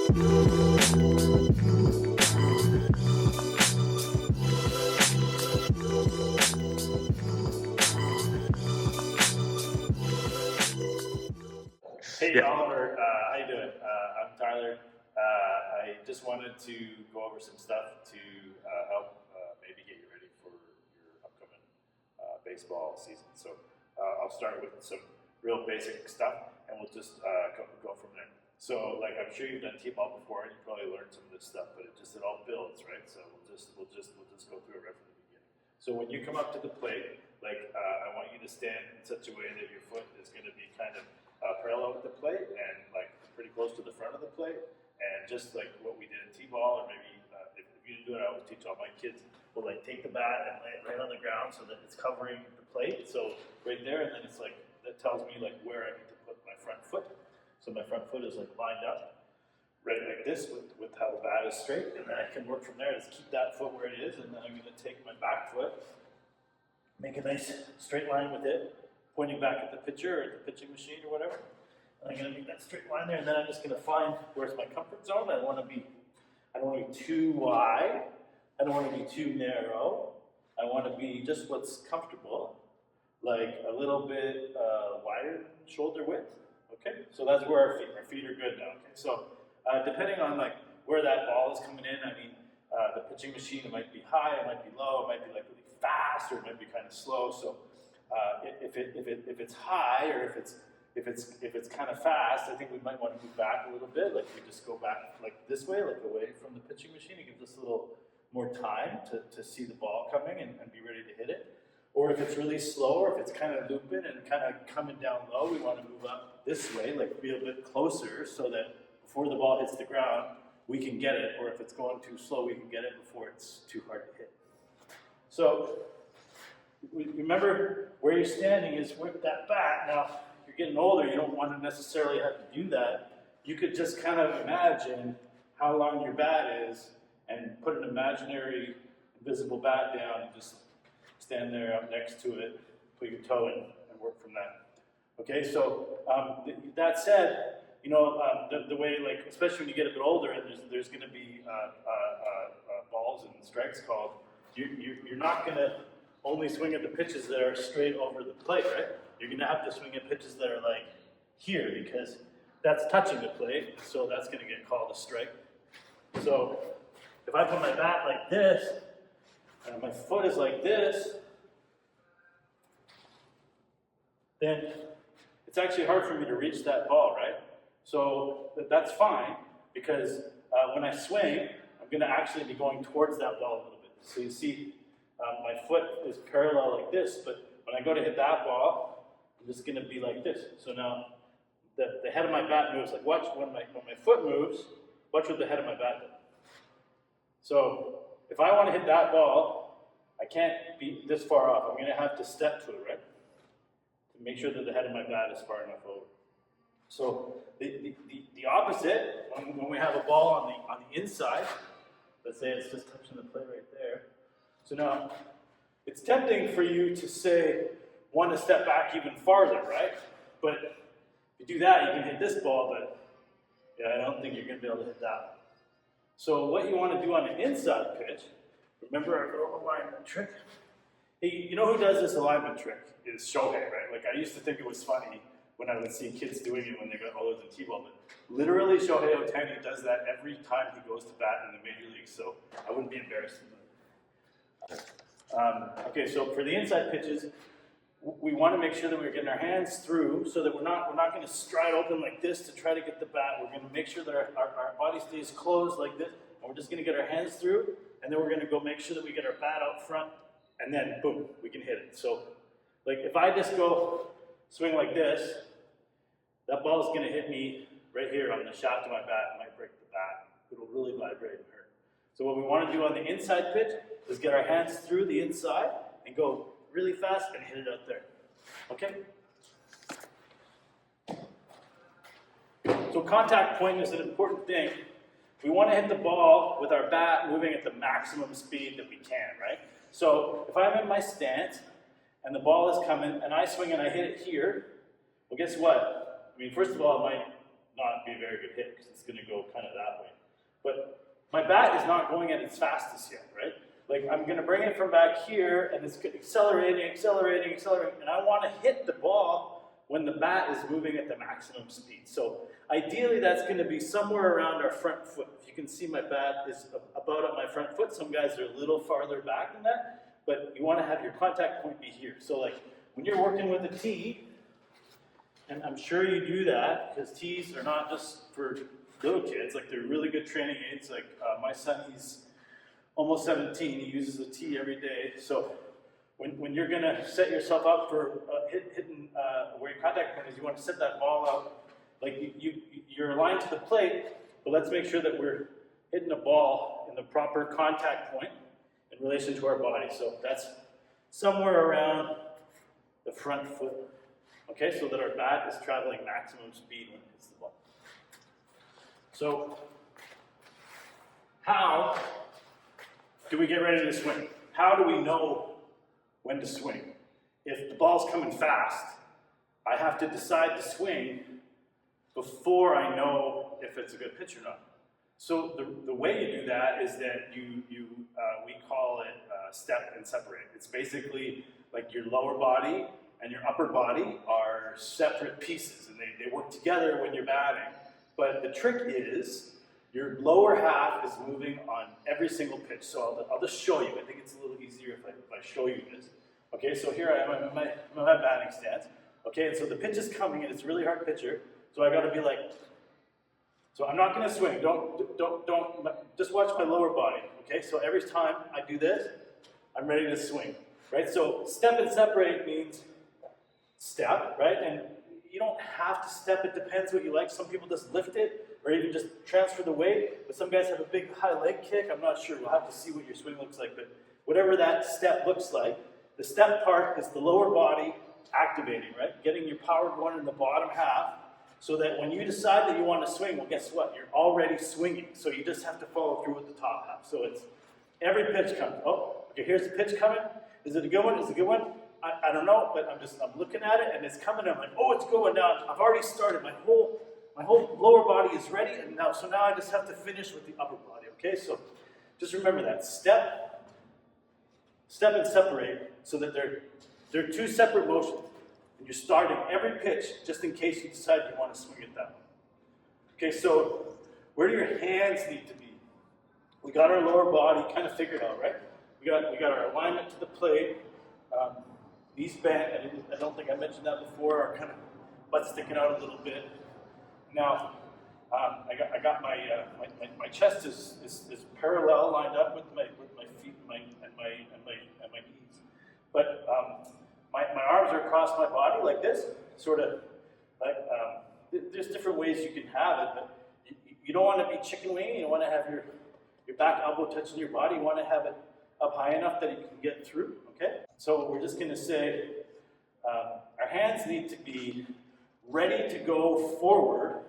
Hey Oliver, how you doing? I'm Tyler. I just wanted to go over some stuff to help maybe get you ready for your upcoming baseball season. So I'll start with some real basic stuff, and we'll just go from there. So, like, I'm sure you've done T-ball before, and you probably learned some of this stuff, but it all builds, right? So we'll just go through it right from the beginning. So when you come up to the plate, like I want you to stand in such a way that your foot is going to be kind of parallel with the plate and like pretty close to the front of the plate, and just like what we did in T-ball, or maybe if you didn't do it, I always teach all my kids. We'll like take the bat and lay it right on the ground so that it's covering the plate. So right there, and then it's like that tells me like where I need to put my front foot. So my front foot is like lined up right like this with how the bat is straight, and then I can work from there. Just keep that foot where it is, and then I'm going to take my back foot, make a nice straight line with it, pointing back at the pitcher or the pitching machine or whatever. And I'm going to make that straight line there, and then I'm just going to find where's my comfort zone. I don't want to be too wide. I don't want to be too narrow. I want to be just what's comfortable, like a little bit wider shoulder width. Okay, so that's where our feet are good now. Okay, so depending on like where that ball is coming in, I mean, the pitching machine, it might be high, it might be low, it might be like really fast, or it might be kind of slow. So if it's high, or if it's kind of fast, I think we might want to move back a little bit. Like we just go back like this way, like away from the pitching machine. It gives us a little more time to see the ball coming and be ready to hit it. Or if it's really slow, or if it's kind of looping and kind of coming down low, we want to move up this way, like be a bit closer, so that before the ball hits the ground, we can get it. Or if it's going too slow, we can get it before it's too hard to hit. So remember where you're standing is with that bat. Now, if you're getting older, you don't want to necessarily have to do that. You could just kind of imagine how long your bat is and put an imaginary invisible bat down and just stand there up next to it, put your toe in, and work from that. Okay, so that said, you know, the way, like, especially when you get a bit older and there's going to be balls and strikes called, you're not going to only swing at the pitches that are straight over the plate, right? You're going to have to swing at pitches that are like here, because that's touching the plate, so that's going to get called a strike. So if I put my bat like this, and my foot is like this, then it's actually hard for me to reach that ball, right? So that's fine, because when I swing, I'm going to actually be going towards that ball a little bit. So you see, my foot is parallel like this, but when I go to hit that ball, I'm just going to be like this. So now the head of my bat moves. Like watch when my foot moves, watch what the head of my bat does. So if I want to hit that ball, I can't be this far off. I'm going to have to step to it, right? To make sure that the head of my bat is far enough over. So the opposite, when we have a ball on the inside, let's say it's just touching the plate right there. So now, it's tempting for you to say, want to step back even farther, right? But if you do that, you can hit this ball, but yeah, I don't think you're going to be able to hit that one. So what you want to do on the inside pitch, remember our little alignment trick? Hey, you know who does this alignment trick? Is Shohei, right? Like, I used to think it was funny when I would see kids doing it when they got older than T-ball, but literally Shohei Ohtani does that every time he goes to bat in the major leagues, so I wouldn't be embarrassed. Okay, so for the inside pitches, we want to make sure that we're getting our hands through, so that we're not going to stride open like this to try to get the bat. We're going to make sure that our body stays closed like this, and we're just going to get our hands through, and then we're going to go make sure that we get our bat out front, and then boom, we can hit it. So, like if I just go swing like this, that ball is going to hit me right here on the shaft of my bat. It might break the bat. It'll really vibrate and hurt. So what we want to do on the inside pitch is get our hands through the inside and go really fast and hit it out there. Okay? So contact point is an important thing. We want to hit the ball with our bat moving at the maximum speed that we can, right? So if I'm in my stance and the ball is coming and I swing and I hit it here, well, guess what? I mean, first of all, it might not be a very good hit because it's going to go kind of that way. But my bat is not going at its fastest yet, right? Like I'm going to bring it from back here and it's accelerating, accelerating, accelerating, and I want to hit the ball when the bat is moving at the maximum speed. So ideally that's going to be somewhere around our front foot. If you can see my bat is about at my front foot. Some guys are a little farther back than that, but you want to have your contact point be here. So like when you're working with a tee, and I'm sure you do that because tees are not just for little kids, like they're really good training aids. Like my son, he's almost 17, he uses a tee every day. So when you're gonna set yourself up for hitting where your contact point is, you want to set that ball out, like you're aligned to the plate, but let's make sure that we're hitting a ball in the proper contact point in relation to our body. So that's somewhere around the front foot. Okay, so that our bat is traveling maximum speed when it hits the ball. So, how do we get ready to swing? How do we know when to swing? If the ball's coming fast, I have to decide to swing before I know if it's a good pitch or not. So the way you do that is that we call it step and separate. It's basically like your lower body and your upper body are separate pieces, and they work together when you're batting. But the trick is, your lower half is moving on every single pitch. So I'll just show you. I think it's a little easier if I show you this. Okay, so here I am, I'm in my batting stance. Okay, and so the pitch is coming, and it's a really hard pitcher. So I got to be like, so I'm not going to swing. Don't, just watch my lower body. Okay, so every time I do this, I'm ready to swing. Right, so step and separate means step, right? And you don't have to step, it depends what you like. Some people just lift it, or even just transfer the weight, but some guys have a big high leg kick. I'm not sure, we'll have to see what your swing looks like, but whatever that step looks like, the step part is the lower body activating, right? Getting your power going in the bottom half, so that when you decide that you want to swing, well, guess what? You're already swinging, so you just have to follow through with the top half. So it's every pitch coming. Oh, okay, here's the pitch coming. Is it a good one? Is it a good one? I don't know, but I'm looking at it and it's coming. I'm like, oh, it's going down. I've already started. My whole lower body is ready, and now I just have to finish with the upper body. Okay, so just remember that step and separate, so that they're two separate motions. And you're starting every pitch just in case you decide you want to swing it that way. Okay, so where do your hands need to be? We got our lower body kind of figured out, right? We got our alignment to the plate. These bent, I don't think I mentioned that before, are kind of butt sticking out a little bit. Now, I got my chest is parallel, lined up with my feet and my knees. But my arms are across my body like this, sort of like there's different ways you can have it, but you don't want to be chicken wing. You don't want to have your back elbow touching your body. You want to have it up high enough that you can get through. Okay, so we're just going to say our hands need to be ready to go forward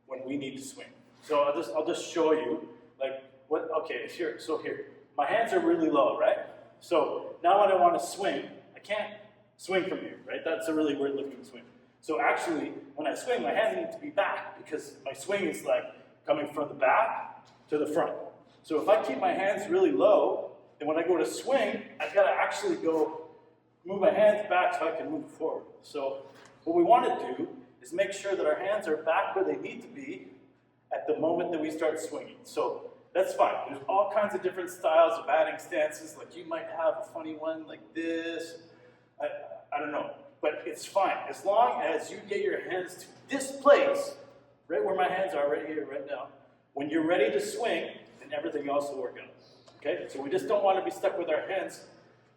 when we need to swing. So I'll just show you like what. Okay, here. So here, my hands are really low, right? So now when I want to swing, I can't swing from here, right? That's a really weird looking swing. So actually, when I swing, my hands need to be back because my swing is like coming from the back to the front. So if I keep my hands really low, then when I go to swing, I've got to actually move my hands back so I can move forward. So what we want to do is make sure that our hands are back where they need to be at the moment that we start swinging. So that's fine. There's all kinds of different styles of batting stances. Like you might have a funny one like this. I don't know. But it's fine. As long as you get your hands to this place, right where my hands are, right here, right now, when you're ready to swing, then everything else will work out. Okay? So we just don't want to be stuck with our hands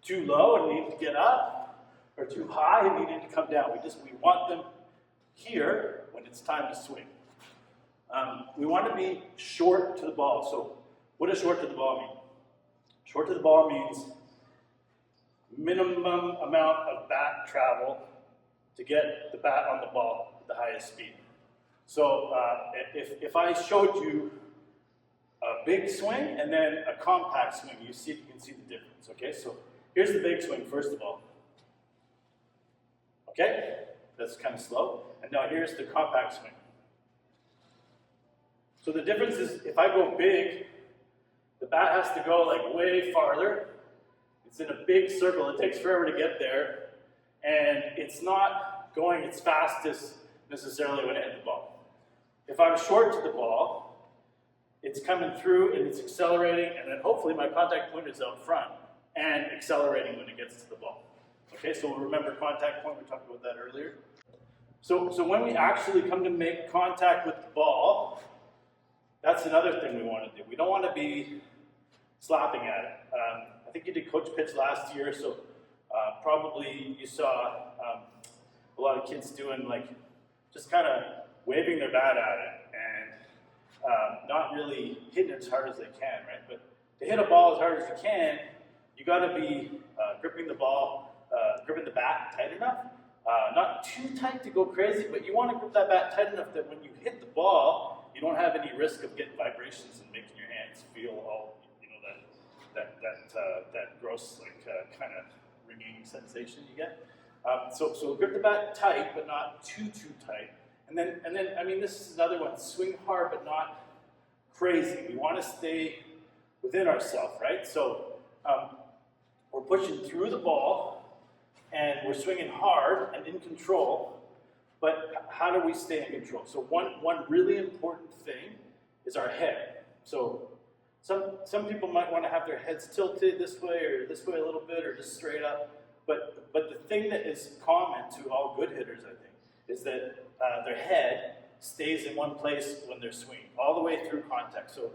too low and need to get up, or too high and needing to come down. We want them here when it's time to swing. We want to be short to the ball. So what does short to the ball mean? Short to the ball means minimum amount of bat travel to get the bat on the ball at the highest speed. So if I showed you a big swing and then a compact swing, you can see the difference. Okay, so here's the big swing first of all. Okay, that's kind of slow. And now here's the compact swing. So the difference is if I go big, the bat has to go like way farther. It's in a big circle. It takes forever to get there. And it's not going its fastest necessarily when it hits the ball. If I'm short to the ball, it's coming through and it's accelerating, and then hopefully my contact point is out front and accelerating when it gets to the ball. Okay, so remember contact point, we talked about that earlier. So when we actually come to make contact with the ball, that's another thing we want to do. We don't want to be slapping at it. I think you did coach pitch last year, so probably you saw a lot of kids doing like just kind of waving their bat at it and not really hitting it as hard as they can, right? But to hit a ball as hard as you can, you got to be gripping the ball, gripping the bat tight enough. Not too tight to go crazy, but you want to grip that bat tight enough that when you hit the ball, you don't have any risk of getting vibrations and making your hands feel all, you know, that gross, like kind of ringing sensation you get. So grip the bat tight, but not too tight. And then, I mean, this is another one. Swing hard, but not crazy. We want to stay within ourselves, right? So we're pushing through the ball, and we're swinging hard and in control. But how do we stay in control? So one really important thing is our head. So some people might want to have their heads tilted this way or this way a little bit, or just straight up. But the thing that is common to all good hitters, I think, is that their head stays in one place when they're swinging, all the way through contact. So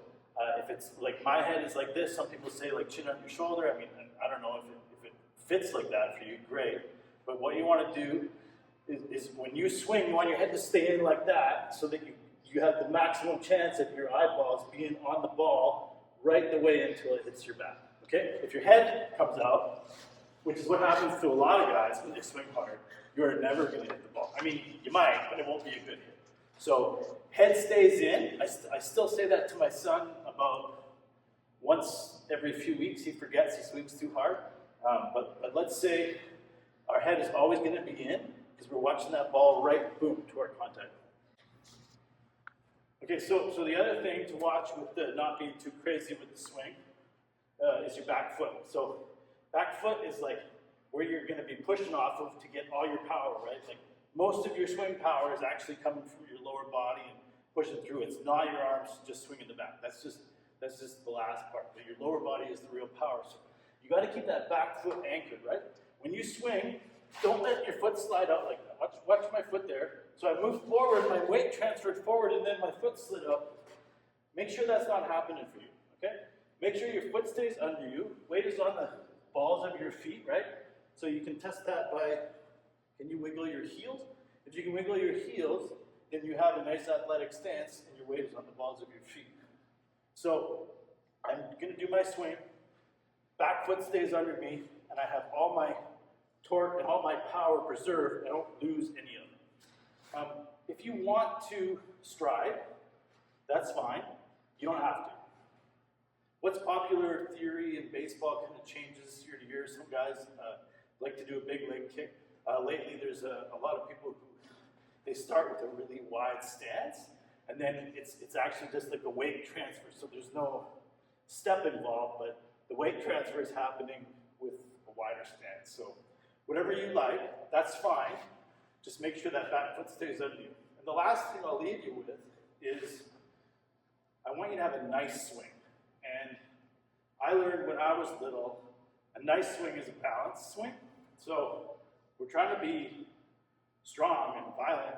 if it's like my head is like this, some people say like chin on your shoulder. I mean, I don't know if it fits like that for you, great. But what you want to do is when you swing, you want your head to stay in like that so that you have the maximum chance of your eyeballs being on the ball right the way until it hits your bat. Okay? If your head comes out, which is what happens to a lot of guys when they swing hard, you're never going to hit the ball. I mean, you might, but it won't be a good hit. So head stays in. I still say that to my son about once every few weeks. He forgets, he swings too hard. But let's say our head is always going to be in because we're watching that ball right, boom, toward contact. Okay, so the other thing to watch with the not being too crazy with the swing is your back foot. So back foot is like where you're going to be pushing off of to get all your power, right? Like most of your swing power is actually coming from your lower body and pushing through. It's not your arms just swinging the bat. That's just the last part. But your lower body is the real power. So you got to keep that back foot anchored, right? When you swing, don't let your foot slide out like that. Watch my foot there. So I moved forward, my weight transferred forward, and then my foot slid up. Make sure that's not happening for you, okay? Make sure your foot stays under you. Weight is on the balls of your feet, right? So you can test that by, can you wiggle your heels? If you can wiggle your heels, then you have a nice athletic stance, and your weight is on the balls of your feet. So I'm going to do my swing. Back foot stays under me, and I have all my torque and all my power preserved. I don't lose any of it. If you want to stride, that's fine. You don't have to. What's popular theory in baseball kind of changes year to year. Some guys like to do a big leg kick. Lately, there's a lot of people who they start with a really wide stance, and then it's actually just like a weight transfer. So there's no step involved, but the weight transfer is happening with a wider stance. So whatever you like, that's fine. Just make sure that back foot stays under you. And the last thing I'll leave you with is I want you to have a nice swing. And I learned when I was little, a nice swing is a balanced swing. So we're trying to be strong and violent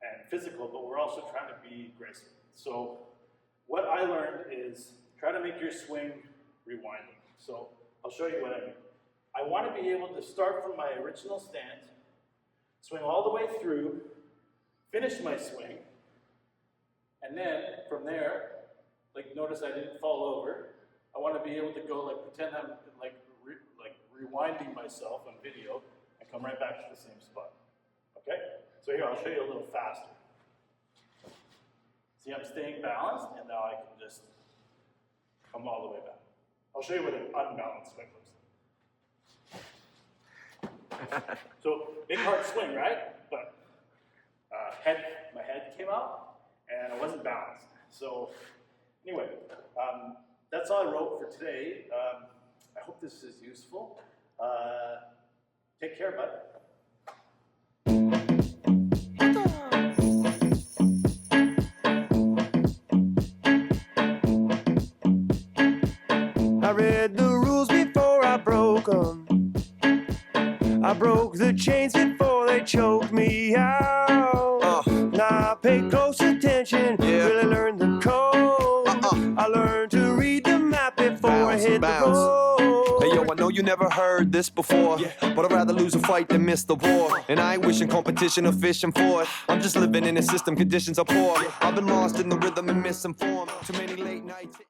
and physical, but we're also trying to be graceful. So what I learned is try to make your swing rewinding. So I'll show you what I mean. I want to be able to start from my original stance, swing all the way through, finish my swing, and then from there, like notice I didn't fall over. I want to be able to go like pretend I'm like rewinding myself on video and come right back to the same spot. Okay? So here, I'll show you a little faster. See, I'm staying balanced, and now I can just come all the way back. I'll show you what an unbalanced swing looks like. So, big hard swing, right? But my head came out, and I wasn't balanced. So, anyway, that's all I wrote for today. I hope this is useful. Take care, bud. I read the rules before I broke them. I broke the chains before they choked me out. Now I pay close attention, really learned the code. I learned to read the map before I hit the road. Hey yo, I know you never heard this before, but I'd rather lose a fight than miss the war. And I ain't wishing competition or fishing for it. I'm just living in a system, conditions are poor. I've been lost in the rhythm and misinformed. Too many late nights.